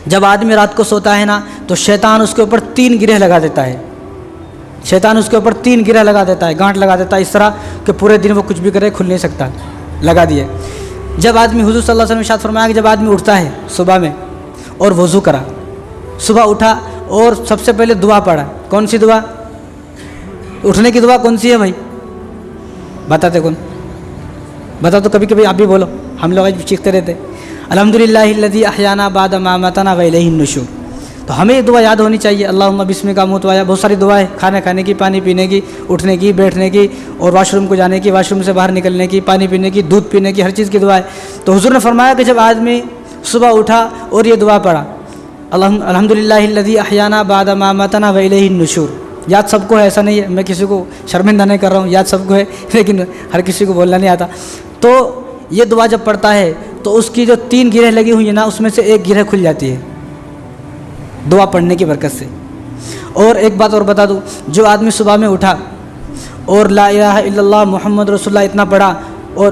جب آدمی رات کو سوتا ہے نا تو شیطان اس کے اوپر 3 گرہ لگا دیتا ہے، شیطان اس کے اوپر 3 گرہ لگا دیتا ہے، گانٹھ لگا دیتا ہے اس طرح کہ پورے دن وہ کچھ بھی کرے کھل نہیں سکتا، لگا دیے۔ جب آدمی، حضور صلی اللہ علیہ وسلم نے ارشاد فرمایا کہ جب آدمی اٹھتا ہے صبح میں اور وضو کرا، صبح اٹھا اور سب سے پہلے دعا پڑھا، کون سی دعا؟ اٹھنے کی دعا کون سی ہے بھائی؟ بتاتے کون؟ بتا تو، کبھی کبھی آپ بھی بولو، ہم لوگ چیختے رہتے، الحمدللہ الذی احیانا بعد ما اماتنا والیہ النشور۔ تو ہمیں یہ دعا یاد ہونی چاہیے، اللہم بسمک اموت واحیا۔ بہت ساری دعائیں، کھانے کی، پانی پینے کی، اٹھنے کی، بیٹھنے کی، اور واش روم کو جانے کی، واش روم سے باہر نکلنے کی، پانی پینے کی، دودھ پینے کی، ہر چیز کی دعائیں۔ تو حضور نے فرمایا کہ جب آدمی صبح اٹھا اور یہ دعا پڑھا، الحمدللہ الذی احیانا بعد ما اماتنا والیہ النشور، یاد سب کو ہے، ایسا نہیں ہے، میں کسی کو شرمندہ نہیں کر رہا ہوں، یاد سب کو ہے لیکن ہر کسی کو بولنا نہیں آتا۔ تو یہ دعا جب پڑھتا ہے تو اس کی جو 3 گرہ لگی ہوئی ہیں نا، اس میں سے 1 گرہ کھل جاتی ہے دعا پڑھنے کی برکت سے۔ اور ایک بات اور بتا دوں، جو آدمی صبح میں اٹھا اور لا الہ الا اللہ محمد رسول اللہ اتنا پڑھا اور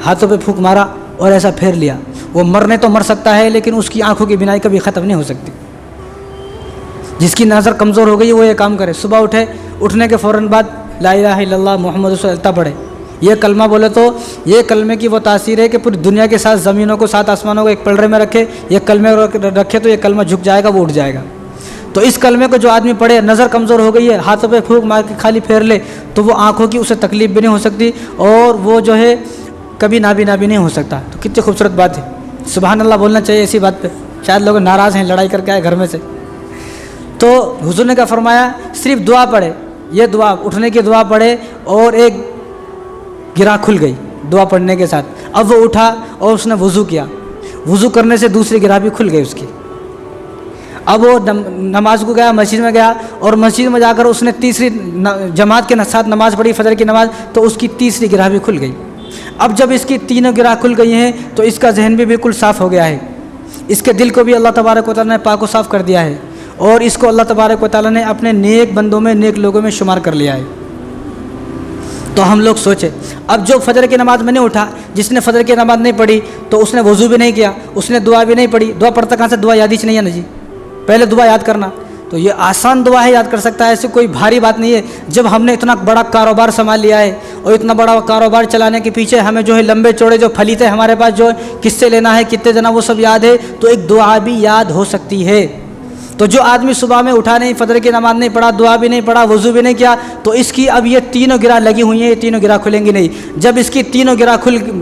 ہاتھوں پہ پھونک مارا اور ایسا پھیر لیا، وہ مرنے تو مر سکتا ہے لیکن اس کی آنکھوں کی بینائی کبھی ختم نہیں ہو سکتی۔ جس کی نظر کمزور ہو گئی وہ یہ کام کرے، صبح اٹھے، اٹھنے کے فوراً بعد لا الہ الا اللہ محمد رسول اللہ پڑھے، یہ کلمہ بولے تو یہ کلمے کی وہ تاثیر ہے کہ پوری دنیا کے 7 زمینوں کو 7 آسمانوں کو ایک پلڑے میں رکھے، یہ کلمے رکھے تو یہ کلمہ جھک جائے گا، وہ اٹھ جائے گا۔ تو اس کلمے کو جو آدمی پڑھے، نظر کمزور ہو گئی ہے، ہاتھوں پہ پھونک مار کے خالی پھیر لے تو وہ آنکھوں کی اسے تکلیف بھی نہیں ہو سکتی اور وہ جو ہے کبھی نابینا بھی نہیں ہو سکتا۔ تو کتنی خوبصورت بات ہے، سبحان اللہ بولنا چاہیے ایسی بات پہ۔ شاید لوگ ناراض ہیں، لڑائی کر کے آئے گھر میں سے۔ تو حضور نے کیا فرمایا، صرف دعا پڑھے، یہ دعا اٹھنے کی دعا پڑھے اور 1 گرہ کھل گئی دعا پڑھنے کے ساتھ۔ اب وہ اٹھا اور اس نے وضو کیا، وضو کرنے سے دوسری گرہ بھی کھل گئی اس کی۔ اب وہ نماز کو گیا، مسجد میں گیا اور مسجد میں جا کر اس نے تیسری جماعت کے ساتھ نماز پڑھی، فجر کی نماز، تو اس کی تیسری گرہ بھی کھل گئی۔ اب جب اس کی 3 گرہ کھل گئی ہیں تو اس کا ذہن بھی بالکل صاف ہو گیا ہے، اس کے دل کو بھی اللہ تبارک و تعالیٰ نے پاک و صاف کر دیا ہے اور اس کو اللہ تبارک و تعالیٰ نے اپنے نیک بندوں میں، نیک لوگوں میں شمار کر لیا ہے۔ تو ہم لوگ سوچے، اب جو فجر کی نماز میں نہیں اٹھا، جس نے فجر کی نماز نہیں پڑھی تو اس نے وضو بھی نہیں کیا، اس نے دعا بھی نہیں پڑھی، دعا پڑھتا کہاں سے؟ دعا یاد ہی نہیں ہے نا جی، پہلے دعا یاد کرنا۔ تو یہ آسان دعا ہے، یاد کر سکتا ہے، ایسی کوئی بھاری بات نہیں ہے۔ جب ہم نے اتنا بڑا کاروبار سنبھال لیا ہے اور اتنا بڑا کاروبار چلانے کے پیچھے ہمیں جو ہے لمبے چوڑے جو پھلیتے ہمارے پاس جو کس سے لینا ہے، کتنے دینا، وہ سب یاد ہے، تو ایک دعا بھی یاد ہو سکتی ہے۔ تو جو آدمی صبح میں اٹھا نہیں، فجر کی نماز نہیں پڑھا، دعا بھی نہیں پڑھا، وضو بھی نہیں کیا، تو اس کی اب یہ 3 گرہ لگی ہوئی ہیں، یہ 3 گرہ کھلیں گی نہیں۔ جب اس کی 3 گرہ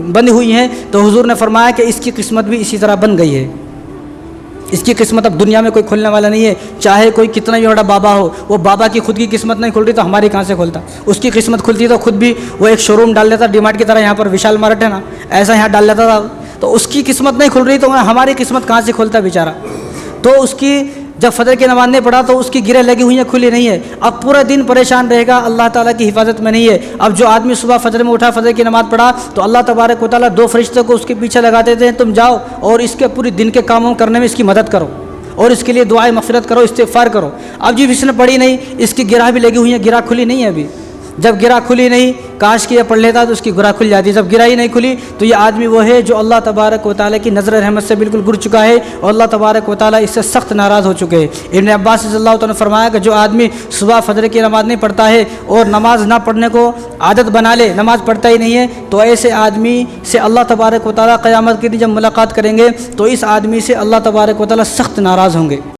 بند ہوئی ہیں تو حضور نے فرمایا کہ اس کی قسمت بھی اسی طرح بن گئی ہے۔ اس کی قسمت اب دنیا میں کوئی کھلنے والا نہیں ہے، چاہے کوئی کتنا بھی بڑا بابا ہو، وہ بابا کی خود کی قسمت نہیں کھل رہی تو ہماری کہاں سے کھلتا؟ اس کی قسمت کھلتی تو خود بھی وہ ایک شو روم ڈال دیتا، ڈی مارٹ کی طرح، یہاں پر وشال مارٹ ہے نا، ایسا یہاں ڈال دیتا تھا۔ تو اس کی قسمت نہیں کھل رہی تو ہماری قسمت کہاں سے کھلتا بیچارہ؟ تو اس کی جب فجر کی نماز نہیں پڑھا تو اس کی گرہ لگی ہوئی ہیں، کھلی نہیں ہے، اب پورا دن پریشان رہے گا، اللہ تعالیٰ کی حفاظت میں نہیں ہے۔ اب جو آدمی صبح فجر میں اٹھا، فجر کی نماز پڑھا، تو اللہ تبارک و تعالیٰ 2 فرشتوں کو اس کے پیچھے لگا دیتے ہیں، تم جاؤ اور اس کے پوری دن کے کاموں کرنے میں اس کی مدد کرو اور اس کے لیے دعائیں مغفرت کرو، استغفار کرو۔ اب جب اس نے پڑھی نہیں، اس کی گرہ بھی لگی ہوئی ہیں، گرہ کھلی نہیں ہے ابھی۔ جب گرہ کھلی نہیں، کاش کہ یہ پڑھ لیتا تو اس کی گرہ کھل جاتی۔ جب گرہ ہی نہیں کھلی تو یہ آدمی وہ ہے جو اللہ تبارک و تعالیٰ کی نظر رحمت سے بالکل گر چکا ہے اور اللہ تبارک و تعالیٰ اس سے سخت ناراض ہو چکے ہیں۔ ابن عباس رضی اللہ تعالیٰ نے فرمایا کہ جو آدمی صبح فجر کی نماز نہیں پڑھتا ہے اور نماز نہ پڑھنے کو عادت بنا لے، نماز پڑھتا ہی نہیں ہے، تو ایسے آدمی سے اللہ تبارک و تعالیٰ قیامت کے دن جب ملاقات کریں گے تو اس آدمی سے اللہ تبارک و تعالیٰ سخت ناراض ہوں گے۔